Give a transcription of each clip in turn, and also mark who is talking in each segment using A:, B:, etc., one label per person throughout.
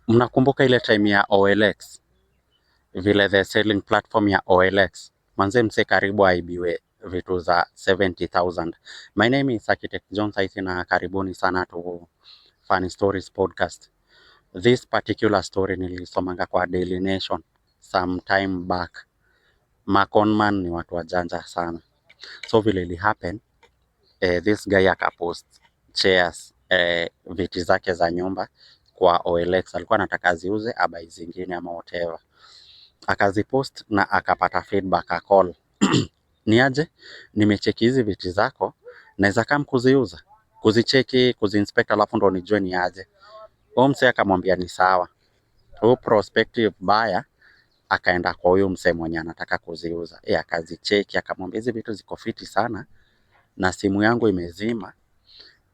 A: Mnakumbuka ile time ya OLX, vile the selling platform ya OLX, manze mse karibu aibiwe vitu za 70,000. My name is Architect John Saisi na karibuni sana to Funny Stories podcast. This particular story nilisomanga kwa Daily Nation some time back. Maconman ni watu wajanja sana. So vile ili happen, this guy akapost chairs, viti zake za nyumba kwa OLX. Alikuwa anataka ziuze abai zingine ama whatever. Akazipost na akapata feedback, a call. Ni aje, nimecheki hizi viti zako, naweza kama kuziuza, kuzicheki, kuziinspect, alafu ndo nijue ni aje. Huyo msee akamwambia ni sawa. Huyo prospective buyer akaenda kwa huyo msee mwenye anataka kuziuza. Akazicheki, akamwambia hizi vitu ziko fiti sana na simu yangu imezima.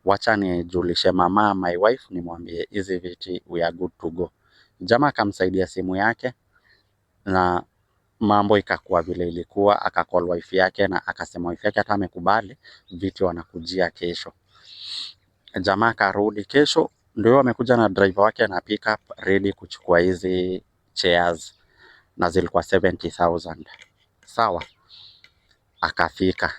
A: Wacha nijulishe mama my wife, nimwambie hizi viti we are good to go. Jamaa akamsaidia simu yake na mambo ikakuwa vile ilikuwa. Akacall wife yake na akasema wife yake hata amekubali viti wanakujia kesho. Jamaa karudi kesho, ndio amekuja na driver wake na pick up ready kuchukua hizi chairs na zilikuwa 70,000. Sawa, akafika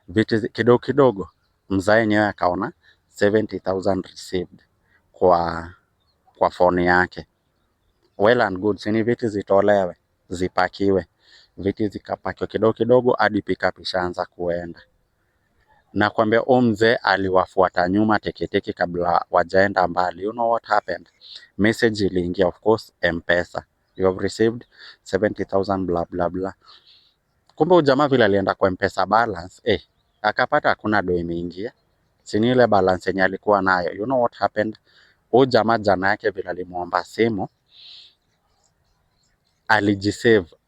A: viti kidogo kidogo, mzae yenyewe akaona 70,000 received kwa phone yake. Well and good, sini viti zitolewe zipakiwe. Viti zikapakiwa kidogo kidogo hadi pick up ishaanza kuenda. Na kwambia mzee aliwafuata nyuma teketeke kabla wajaenda mbali. You know what happened? Message iliingia, of course, M-Pesa. You have received 70,000 blah blah blah. Kumbe ujamaa vile alienda kwa M-Pesa balance, akapata hakuna do imeingia. Sini ile balance yenye alikuwa nayo. You know what happened? Ujamaa jana yake vile alimuomba simu,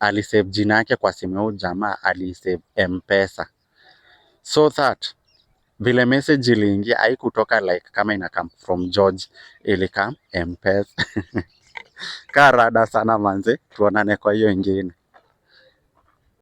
A: alisave jina yake kwa simu ya jamaa, alisave M-Pesa. So that vile message iliingia haikutoka like kama ina come from George, ilikam M-Pesa. Karada sana manze, tuonane kwa hiyo ingine.